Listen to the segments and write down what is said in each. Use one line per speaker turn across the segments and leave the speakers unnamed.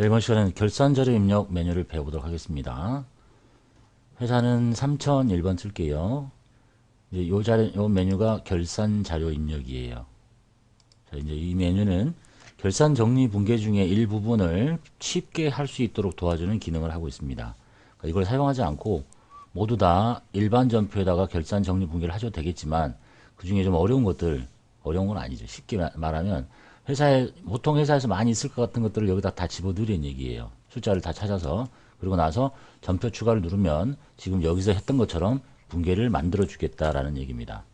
이번 시간에는 결산자료 입력 메뉴를 배워보도록 하겠습니다. 회사는 3001번 쓸게요. 이제 요 메뉴가 결산자료 입력이에요. 자, 이제 이 메뉴는 결산 정리 분계 중에 일부분을 쉽게 할 수 있도록 도와주는 기능을 하고 있습니다. 그러니까 이걸 사용하지 않고 모두 다 일반 전표에다가 결산 정리 분계를 하셔도 되겠지만 그 중에 좀 어려운 것들, 어려운 건 아니죠. 쉽게 말하면 보통 회사에서 많이 있을 것 같은 것들을 여기다 다 집어넣으라는 얘기예요. 숫자를 다 찾아서. 그리고 나서 전표 추가를 누르면 지금 여기서 했던 것처럼 분계를 만들어 주겠다라는 얘기입니다.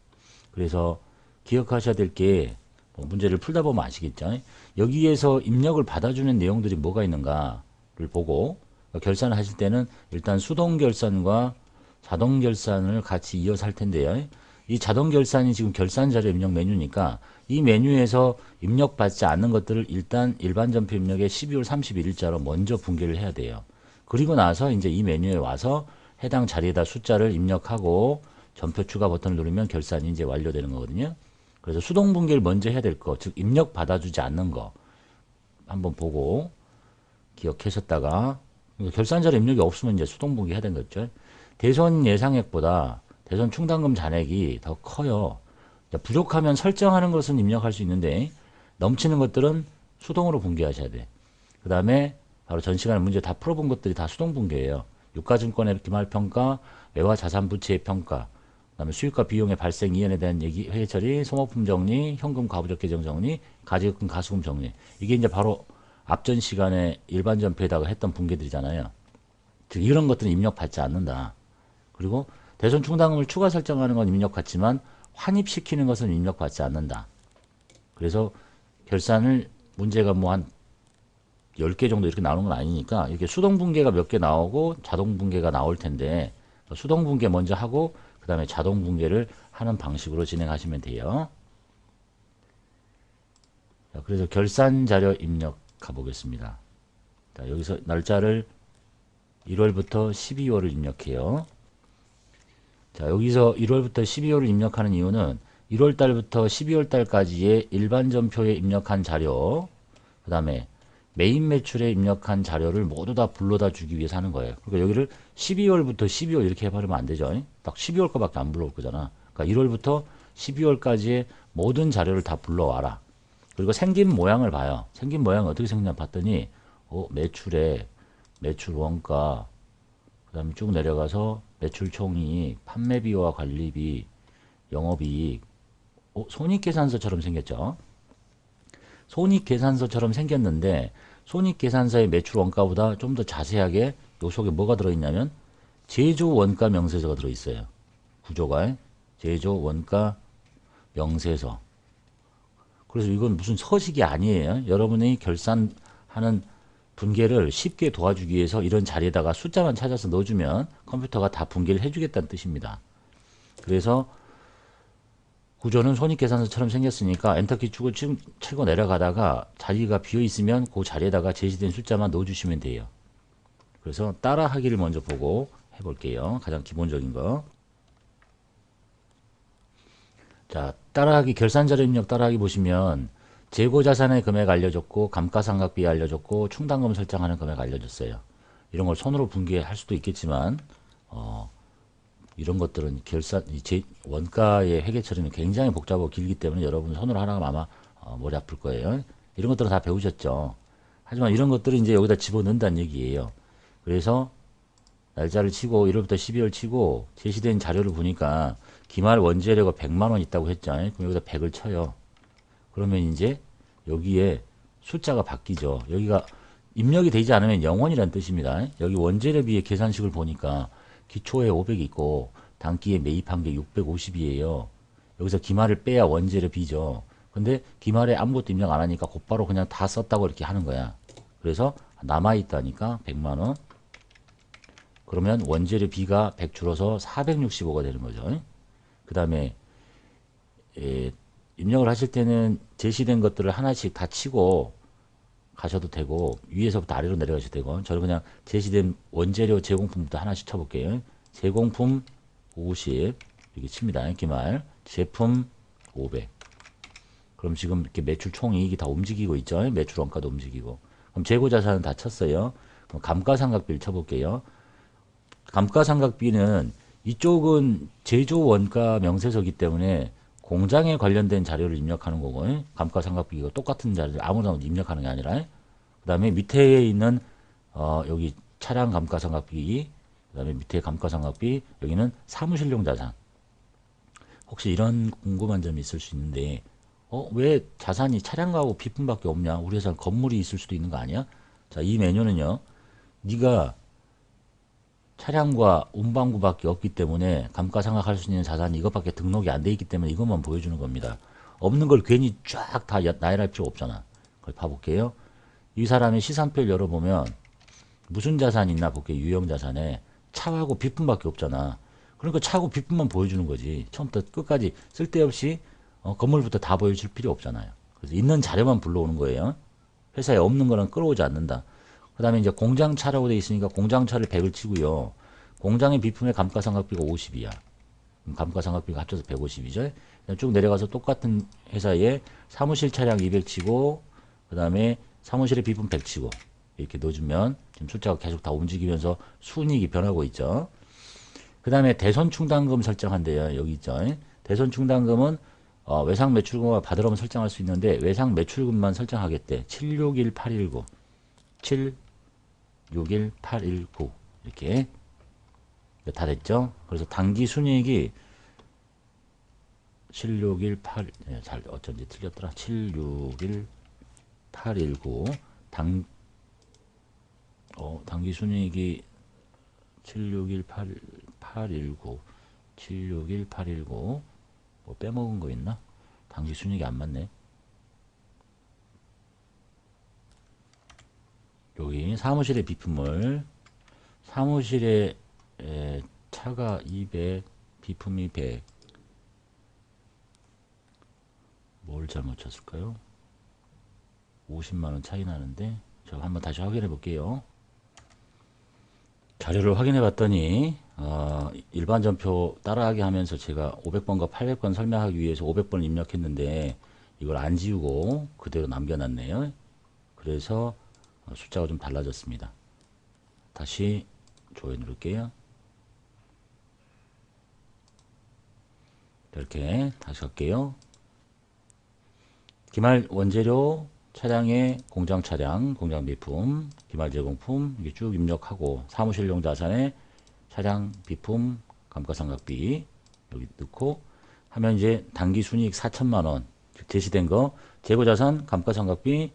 그래서 기억하셔야 될 게 문제를 풀다 보면 아시겠죠? 여기에서 입력을 받아주는 내용들이 뭐가 있는가를 보고 결산을 하실 때는 일단 수동 결산과 자동 결산을 같이 이어서 할 텐데요. 이 자동 결산이 지금 결산 자료 입력 메뉴니까 이 메뉴에서 입력받지 않는 것들을 일단 일반 전표 입력에 12월 31일자로 먼저 분계를 해야 돼요. 그리고 나서 이제 이 메뉴에 와서 해당 자리에다 숫자를 입력하고 전표 추가 버튼을 누르면 결산이 이제 완료되는 거거든요. 그래서 수동 분계를 먼저 해야 될 거, 즉 입력 받아주지 않는 거 한번 보고 기억하셨다가 결산자료 입력이 없으면 이제 수동 분계 해야 되는 거죠. 대손 예상액보다 대손 충당금 잔액이 더 커요. 부족하면 설정하는 것은 입력할 수 있는데 넘치는 것들은 수동으로 분계하셔야 돼. 그 다음에 바로 전 시간에 문제 다 풀어본 것들이 다 수동 분계예요. 유가증권의 기말평가, 외화 자산 부채의 평가, 그다음에 수익과 비용의 발생 이연에 대한 얘기, 회계 처리, 소모품 정리, 현금 과부적 계정 정리, 가지급금 가수금 정리. 이게 이제 바로 앞전 시간에 일반 전표에다가 했던 분계들이잖아요. 즉 이런 것들은 입력받지 않는다. 그리고 대손 충당금을 추가 설정하는 건 입력받지만 환입시키는 것은 입력받지 않는다. 그래서 결산을 문제가 뭐 한 10개 정도 이렇게 나오는 건 아니니까 이렇게 수동 분계가 몇 개 나오고 자동 분계가 나올 텐데 수동 분계 먼저 하고 그 다음에 자동 분계를 하는 방식으로 진행하시면 돼요. 자, 그래서 결산 자료 입력 가보겠습니다. 자, 여기서 날짜를 1월부터 12월을 입력해요. 자, 여기서 1월부터 12월을 입력하는 이유는 1월 달부터 12월 달까지의 일반 전표에 입력한 자료, 그 다음에 메인 매출에 입력한 자료를 모두 다 불러다 주기 위해서 하는 거예요. 그러니까 여기를 12월부터 12월 이렇게 해버리면 안 되죠. 딱 12월 거밖에 안 불러올 거잖아. 그러니까 1월부터 12월까지의 모든 자료를 다 불러와라. 그리고 생긴 모양을 봐요. 생긴 모양이 어떻게 생겼냐 봤더니 매출에 매출 원가, 그 다음에 쭉 내려가서 매출 총이익, 판매비와 관리비, 영업이익, 손익계산서처럼 생겼죠. 손익계산서처럼 생겼는데 손익계산서의 매출 원가보다 좀 더 자세하게 요 속에 뭐가 들어있냐면 제조 원가 명세서가 들어있어요. 구조가 제조 원가 명세서. 그래서 이건 무슨 서식이 아니에요. 여러분이 결산하는 분계를 쉽게 도와주기 위해서 이런 자리에다가 숫자만 찾아서 넣어주면 컴퓨터가 다 분계를 해주겠다는 뜻입니다. 그래서 구조는 손익계산서처럼 생겼으니까 엔터키 치고 내려가다가 자리가 비어있으면 그 자리에다가 제시된 숫자만 넣어주시면 돼요. 그래서 따라하기를 먼저 보고 해볼게요. 가장 기본적인 거. 자, 따라하기 결산자료 입력 따라하기 보시면 재고자산의 금액 알려줬고 감가상각비 알려줬고 충당금 설정하는 금액 알려줬어요. 이런 걸 손으로 분계할 수도 있겠지만 이런 것들은 원가의 회계 처리는 굉장히 복잡하고 길기 때문에 여러분 손으로 하나가 아마 머리 아플 거예요. 이런 것들은 다 배우셨죠. 하지만 이런 것들을 이제 여기다 집어넣는다는 얘기예요. 그래서 날짜를 치고 1월부터 12월 치고 제시된 자료를 보니까 기말 원재료가 100만 원 있다고 했잖아요. 그럼 여기다 100을 쳐요. 그러면 이제 여기에 숫자가 바뀌죠. 여기가 입력이 되지 않으면 0원이라는 뜻입니다. 여기 원재료비의 계산식을 보니까 기초에 500이 있고 단기에 매입한 게 650이에요. 여기서 기말을 빼야 원재료비죠. 근데 기말에 아무것도 입력 안 하니까 곧바로 그냥 다 썼다고 이렇게 하는 거야. 그래서 남아있다니까 100만원. 그러면 원재료 B가 100 줄어서 465가 되는 거죠. 그 다음에 입력을 하실 때는 제시된 것들을 하나씩 다 치고 가셔도 되고 위에서부터 아래로 내려가셔도 되고 저는 그냥 제시된 원재료 제공품부터 하나씩 쳐볼게요. 제공품 50 이렇게 칩니다. 기말 제품 500. 그럼 지금 이렇게 매출 총이익이 다 움직이고 있죠. 매출 원가도 움직이고 그럼 재고자산은 다 쳤어요. 그럼 감가상각비를 쳐볼게요. 감가상각비는 이쪽은 제조 원가 명세서기 때문에 공장에 관련된 자료를 입력하는 거고, 감가상각비가 똑같은 자료를 아무나 입력하는 게 아니라, 그 다음에 밑에 있는 여기 차량 감가상각비, 그 다음에 밑에 감가상각비, 여기는 사무실용 자산. 혹시 이런 궁금한 점이 있을 수 있는데, 왜 자산이 차량하고 비품밖에 없냐? 우리 회사는 건물이 있을 수도 있는 거 아니야? 자, 이 메뉴는요, 네가 차량과 운반구밖에 없기 때문에 감가상각할 수 있는 자산이 이것밖에 등록이 안 돼 있기 때문에 이것만 보여주는 겁니다. 없는 걸 괜히 쫙 다 나열할 필요 없잖아. 그걸 봐볼게요. 이 사람의 시산표를 열어보면 무슨 자산이 있나 볼게요. 유형자산에 차하고 비품밖에 없잖아. 그러니까 차하고 비품만 보여주는 거지. 처음부터 끝까지 쓸데없이 건물부터 다 보여줄 필요 없잖아요. 그래서 있는 자료만 불러오는 거예요. 회사에 없는 거는 끌어오지 않는다. 그 다음에 이제 공장차라고 되어 있으니까 공장차를 100을 치고요. 공장의 비품의 감가상각비가 50이야. 감가상각비가 합쳐서 150이죠. 쭉 내려가서 똑같은 회사에 사무실 차량 200 치고, 그 다음에 사무실의 비품 100 치고, 이렇게 넣어주면 지금 숫자가 계속 다 움직이면서 순이익이 변하고 있죠. 그 다음에 대손충당금 설정한대요. 여기 있죠. 대손충당금은 외상 매출금을 받으려면 설정할 수 있는데 외상 매출금만 설정하겠대. 761819 761819 이렇게 다 됐죠. 그래서 당기 순이익이 7618 잘 어쩐지 틀렸더라. 761819 당기 순이익이 761819 761819 뭐 빼먹은 거 있나? 당기 순이익이 안 맞네. 여기 사무실의 비품을 사무실에 차가 200 비품이 100 뭘 잘못 쳤을까요? 50만원 차이 나는데 저 한번 다시 확인해 볼게요. 자료를 확인해 봤더니 일반 전표 따라하게 하면서 제가 500번과 800번 설명하기 위해서 500번을 입력했는데 이걸 안 지우고 그대로 남겨놨네요. 그래서 숫자가 좀 달라졌습니다. 다시 조회 누를게요. 이렇게 다시 갈게요. 기말 원재료 차량의 공장 차량, 공장 비품, 기말 제공품 이게 쭉 입력하고 사무실용 자산의 차량 비품 감가상각비 여기 넣고 하면 이제 당기 순이익 4천만 원 제시된 거 재고자산 감가상각비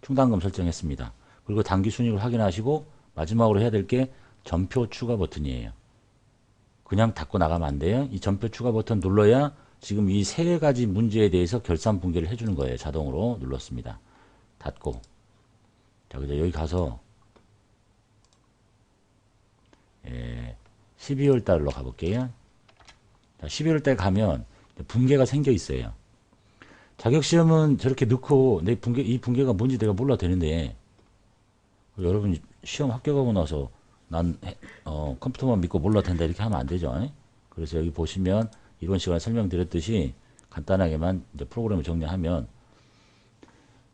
충당금 설정했습니다. 그리고 당기 순이익을 확인하시고 마지막으로 해야 될 게 전표 추가 버튼이에요. 그냥 닫고 나가면 안 돼요. 이 전표 추가 버튼 눌러야 지금 이 세 가지 문제에 대해서 결산 분개를 해주는 거예요. 자동으로 눌렀습니다. 닫고. 자, 그래서 여기 가서 12월 달로 가볼게요. 자, 12월 달 가면 분개가 생겨 있어요. 자격시험은 저렇게 넣고 이 분개가 뭔지 내가 몰라도 되는데 여러분 시험 합격하고 나서 난 컴퓨터만 믿고 몰라도 된다 이렇게 하면 안 되죠. 그래서 여기 보시면 이번 시간에 설명드렸듯이 간단하게만 이제 프로그램을 정리하면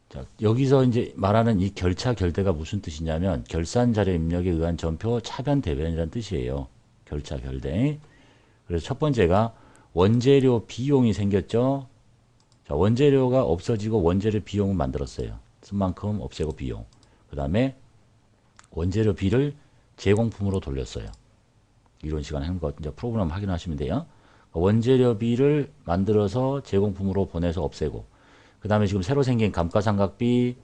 자, 여기서 이제 말하는 이 결차 결대가 무슨 뜻이냐면 결산 자료 입력에 의한 전표 차변 대변이라는 뜻이에요. 결차 결대. 그래서 첫 번째가 원재료 비용이 생겼죠. 자, 원재료가 없어지고 원재료 비용을 만들었어요. 쓴 만큼 없애고 비용. 그 다음에 원재료 비를 제공품으로 돌렸어요. 이런 시간에 한 거 이제 프로그램 확인하시면 돼요. 원재료비를 만들어서 제공품으로 보내서 없애고 그 다음에 지금 새로 생긴 감가상각비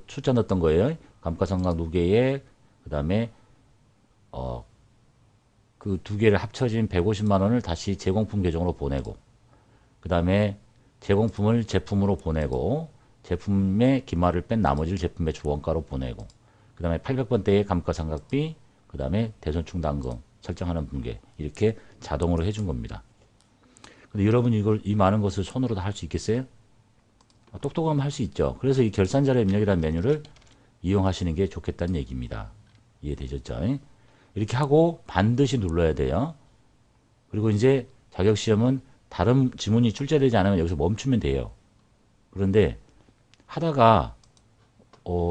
숫자 넣었던 거예요. 감가상각 누계에 그 다음에 그 두 개를 합쳐진 150만 원을 다시 제공품 계정으로 보내고 그 다음에 제공품을 제품으로 보내고 제품의 기말을 뺀 나머지를 제품 매출 원가로 보내고 그 다음에 800번대의 감가상각비 그 다음에 대손충당금 설정하는 분계 이렇게 자동으로 해준 겁니다. 근데 여러분 이 많은 것을 손으로 다 할 수 있겠어요? 똑똑하면 할 수 있죠. 그래서 이 결산자료 입력이라는 메뉴를 이용하시는 게 좋겠다는 얘기입니다. 이해되셨죠? 이렇게 하고 반드시 눌러야 돼요. 그리고 이제 자격시험은 다른 지문이 출제되지 않으면 여기서 멈추면 돼요. 그런데 하다가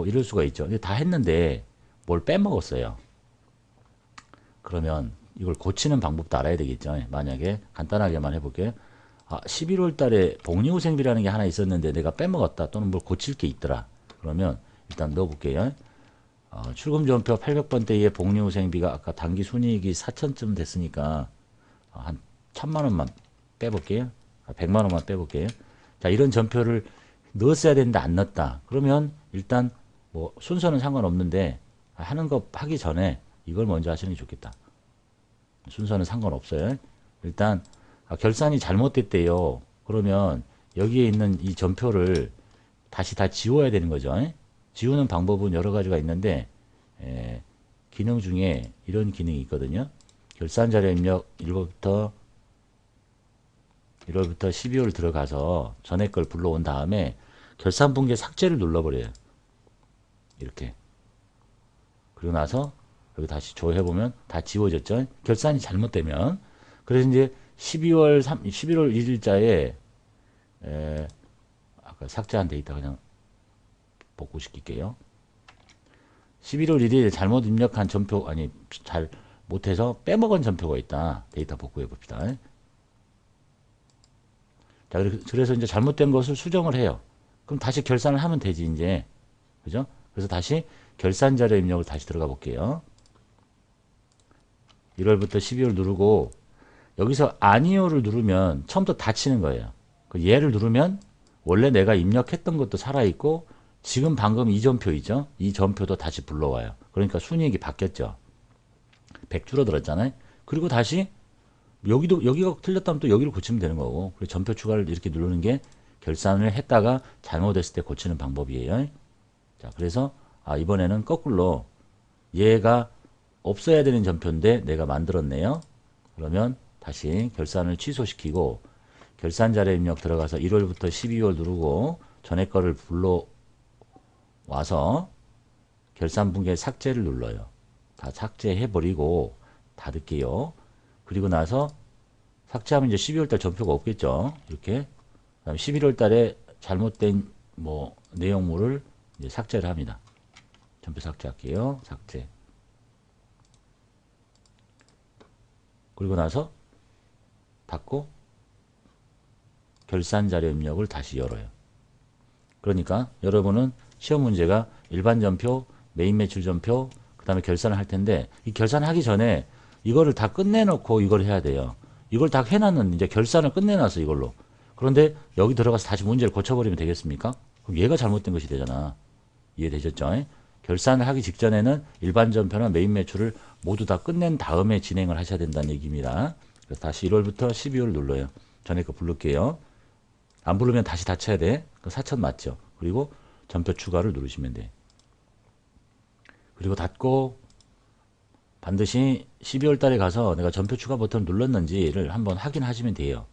이럴 수가 있죠. 근데 다 했는데 뭘 빼먹었어요. 그러면 이걸 고치는 방법도 알아야 되겠죠. 만약에 간단하게만 해볼게요. 11월 달에 복리후생비라는 게 하나 있었는데 내가 빼먹었다 또는 뭘 고칠 게 있더라. 그러면 일단 넣어볼게요. 출금전표 800번대의 복리후생비가 아까 당기순이익이 4천쯤 됐으니까 한 1000만원만 빼볼게요. 100만원만 빼볼게요. 자, 이런 전표를 넣었어야 되는데 안 넣었다. 그러면 일단 뭐 순서는 상관없는데 하는 거 하기 전에 이걸 먼저 하시는 게 좋겠다. 순서는 상관없어요. 일단 결산이 잘못됐대요. 그러면 여기에 있는 이 전표를 다시 다 지워야 되는 거죠. 지우는 방법은 여러 가지가 있는데 기능 중에 이런 기능이 있거든요. 결산자료 입력 1월부터 12월 들어가서 전에 걸 불러온 다음에 결산분계 삭제를 눌러버려요. 이렇게. 그리고 나서 여기 다시 조회해보면 다 지워졌죠. 결산이 잘못되면. 그래서 이제 11월 1일자에 아까 삭제한 데이터 그냥 복구시킬게요. 11월 1일에 잘못 입력한 전표, 아니, 잘 못해서 빼먹은 전표가 있다. 데이터 복구해 봅시다. 자, 그래서 이제 잘못된 것을 수정을 해요. 그럼 다시 결산을 하면 되지, 이제. 그죠? 그래서 다시 결산 자료 입력을 다시 들어가 볼게요. 1월부터 12월 누르고, 여기서 아니오를 누르면 처음부터 닫히는 거예요. 얘를 누르면 원래 내가 입력했던 것도 살아있고, 지금 방금 이 전표 있죠? 이 전표도 다시 불러와요. 그러니까 순이익이 바뀌었죠. 100 줄어들었잖아요. 그리고 다시 여기가 틀렸다면 또 여기를 고치면 되는 거고. 그리고 전표 추가를 이렇게 누르는 게 결산을 했다가 잘못했을 때 고치는 방법이에요. 자, 그래서 이번에는 거꾸로 얘가 없어야 되는 전표인데 내가 만들었네요. 그러면 다시 결산을 취소시키고 결산 자료 입력 들어가서 1월부터 12월 누르고 전에 거를 불러와서 결산 분계 삭제를 눌러요. 다 삭제해버리고 닫을게요. 그리고 나서 삭제하면 이제 12월 달 전표가 없겠죠. 이렇게. 그다음에 11월 달에 잘못된 뭐 내용물을 이제 삭제를 합니다. 전표 삭제할게요. 삭제. 그리고 나서 닫고 결산 자료 입력을 다시 열어요. 그러니까 여러분은 시험 문제가 일반 전표, 메인 매출 전표, 그 다음에 결산을 할 텐데 이 결산하기 전에 이거를 다 끝내놓고 이걸 해야 돼요. 이걸 다 해놨는 이제 결산을 끝내놨어 이걸로. 그런데 여기 들어가서 다시 문제를 고쳐버리면 되겠습니까? 그럼 얘가 잘못된 것이 되잖아. 이해되셨죠? 결산을 하기 직전에는 일반 전표나 메인 매출을 모두 다 끝낸 다음에 진행을 하셔야 된다는 얘기입니다. 그래서 다시 1월부터 12월 눌러요. 전에 거 부를게요. 안 부르면 다시 닫혀야 돼. 4천 맞죠? 그리고 전표 추가를 누르시면 돼. 그리고 닫고 반드시 12월 달에 가서 내가 전표 추가 버튼을 눌렀는지를 한번 확인하시면 돼요.